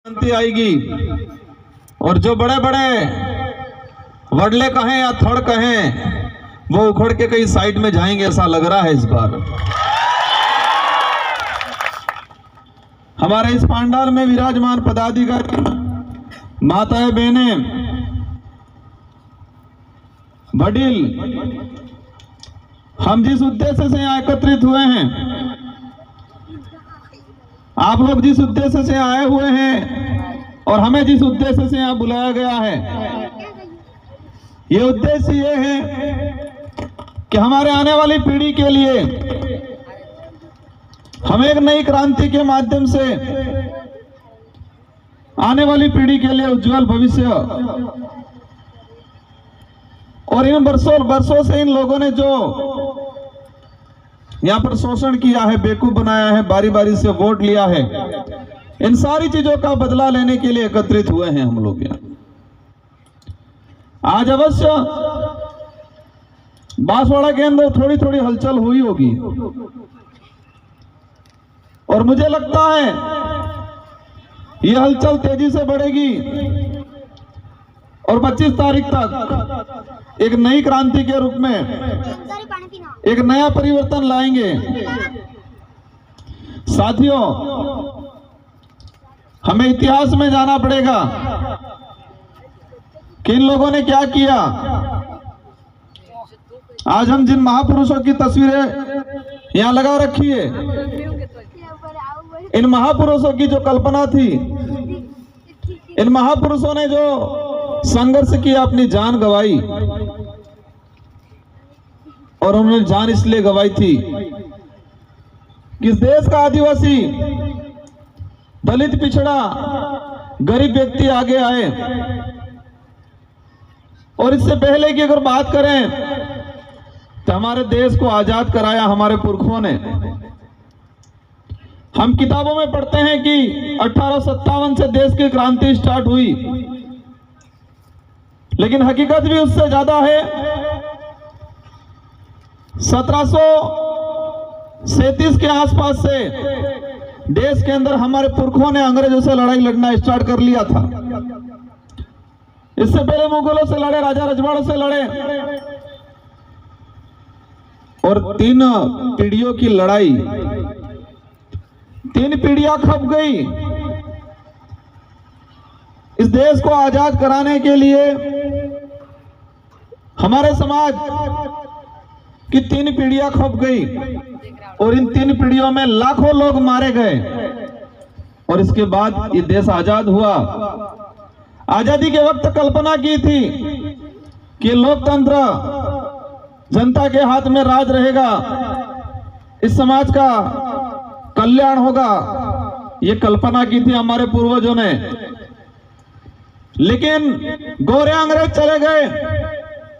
क्रांति आएगी और जो बड़े बड़े वडले कहें या थड़ कहें वो उखड़ के कहीं साइड में जाएंगे, ऐसा लग रहा है इस बार। हमारे इस पांडाल में विराजमान पदाधिकारी, माताएं, बहनें, वडील, हम जिस उद्देश्य से यहाँ एकत्रित हुए हैं, आप लोग जिस उद्देश्य से आए हुए हैं और हमें जिस उद्देश्य से यहाँ बुलाया गया है, ये उद्देश्य ये है कि हमारे आने वाली पीढ़ी के लिए हम एक नई क्रांति के माध्यम से आने वाली पीढ़ी के लिए उज्जवल भविष्य, और इन वर्षों से इन लोगों ने जो यहाँ पर शोषण किया है, बेवकूफ बनाया है, बारी बारी से वोट लिया है, इन सारी चीजों का बदला लेने के लिए एकत्रित हुए हैं हम लोग यहाँ। आज अवश्य बांसवाड़ा के अंदर थोड़ी थोड़ी हलचल हुई होगी और मुझे लगता है ये हलचल तेजी से बढ़ेगी और 25 तारीख तक एक नई क्रांति के रूप में एक नया परिवर्तन लाएंगे। साथियों, हमें इतिहास में जाना पड़ेगा कि इन लोगों ने क्या किया। आज हम जिन महापुरुषों की तस्वीरें यहां लगा रखी है, इन महापुरुषों की जो कल्पना थी, इन महापुरुषों ने जो संघर्ष किया, अपनी जान गंवाई, और उन्होंने जान इसलिए गंवाई थी कि इस देश का आदिवासी, दलित, पिछड़ा, गरीब व्यक्ति आगे आए। और इससे पहले की अगर बात करें तो हमारे देश को आजाद कराया हमारे पुरखों ने। हम किताबों में पढ़ते हैं कि 1857 से देश की क्रांति स्टार्ट हुई, लेकिन हकीकत भी उससे ज्यादा है। 1737 के आसपास से देश के अंदर हमारे पुरखों ने अंग्रेजों से लड़ाई लड़ना स्टार्ट कर लिया था। इससे पहले मुगलों से लड़े, राजा रजवाड़ों से लड़े, और 3 पीढ़ियों की लड़ाई, 3 पीढ़ियां खप गई। इस देश को आजाद कराने के लिए हमारे समाज की 3 पीढ़ियां खप गई और इन 3 पीढ़ियों में लाखों लोग मारे गए। और इसके बाद ये देश आजाद हुआ। आजादी के वक्त कल्पना की थी कि लोकतंत्र, जनता के हाथ में राज रहेगा, इस समाज का कल्याण होगा, ये कल्पना की थी हमारे पूर्वजों ने। लेकिन गोरे अंग्रेज चले गए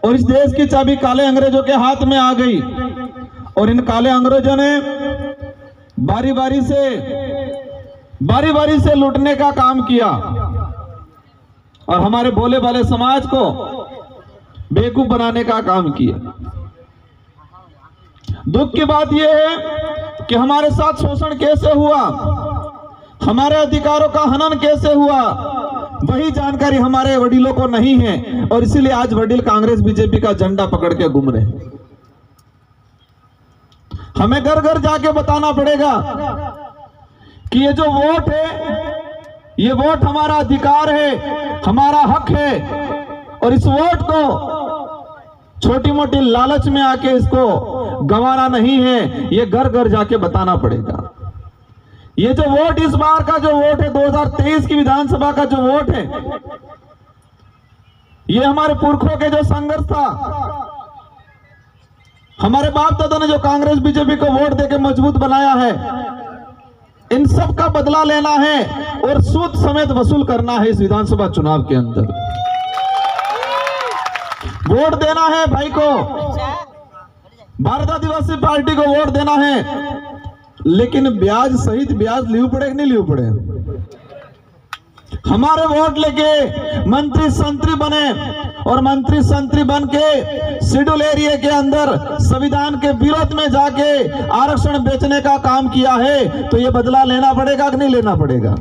और इस देश की चाबी काले अंग्रेजों के हाथ में आ गई। और इन काले अंग्रेजों ने बारी बारी से लूटने का काम किया और हमारे भोले भाले समाज को बेवकूफ बनाने का काम किया। दुख की बात यह है कि हमारे साथ शोषण कैसे हुआ, हमारे अधिकारों का हनन कैसे हुआ, वही जानकारी हमारे वडीलों को नहीं है। और इसीलिए आज वडील कांग्रेस बीजेपी का झंडा पकड़ के घूम रहे हैं। हमें घर घर जाके बताना पड़ेगा कि ये जो वोट है, ये वोट हमारा अधिकार है, हमारा हक है। और इस वोट को छोटी मोटी लालच में आके इसको गंवाना नहीं है, ये घर घर जाके बताना पड़ेगा। ये जो वोट, इस बार का जो वोट है, 2023 की विधानसभा का जो वोट है, ये हमारे पुरखों के जो संघर्ष था, हमारे बाप दादा ने जो कांग्रेस बीजेपी को वोट देके मजबूत बनाया है, इन सब का बदला लेना है और सूद समेत वसूल करना है। इस विधानसभा चुनाव के अंदर वोट देना है भाई को, भारत आदिवासी पार्टी को वोट देना है, लेकिन ब्याज सहित ब्याज लियो पड़े कि नहीं लियो पड़े। हमारे वोट लेके मंत्री संतरी बने और मंत्री संतरी बन के शेड्यूल एरिया के अंदर संविधान के विरोध में जाके आरक्षण बेचने का काम किया है, तो ये बदला लेना पड़ेगा कि नहीं लेना पड़ेगा।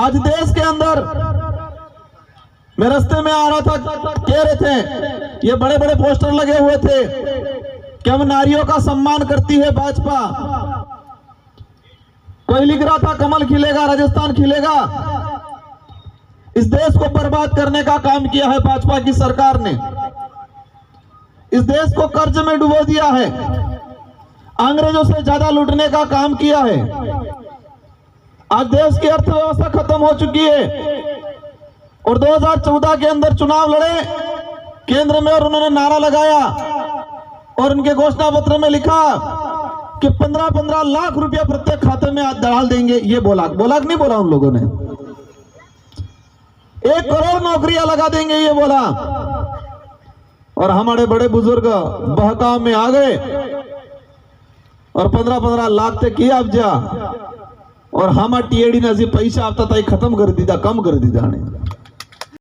आज देश के अंदर मैं रास्ते में आ रहा था, कह रहे थे, ये बड़े बड़े पोस्टर लगे हुए थे कि हम नारियों का सम्मान करती है भाजपा। कोई लिख रहा था कमल खिलेगा, राजस्थान खिलेगा। इस देश को बर्बाद करने का काम किया है भाजपा की सरकार ने। इस देश को कर्ज में डुबो दिया है, अंग्रेजों से ज्यादा लूटने का काम किया है। आज देश की अर्थव्यवस्था खत्म हो चुकी है और 2014 के अंदर चुनाव लड़े केंद्र में और उन्होंने नारा लगाया और उनके घोषणा पत्र में लिखा कि 15-15 लाख रुपया प्रत्येक खाते में आज डाल देंगे। ये बोला कि नहीं बोला उन लोगों ने? 1 करोड़ नौकरियां लगा देंगे, ये बोला। और हमारे बड़े बुजुर्ग बहकाव में आ गए और 15-15 लाख तक किया अब जा और हम टीएडी ने पैसा आता था खत्म कर दीदा, कम कर दीदा ने।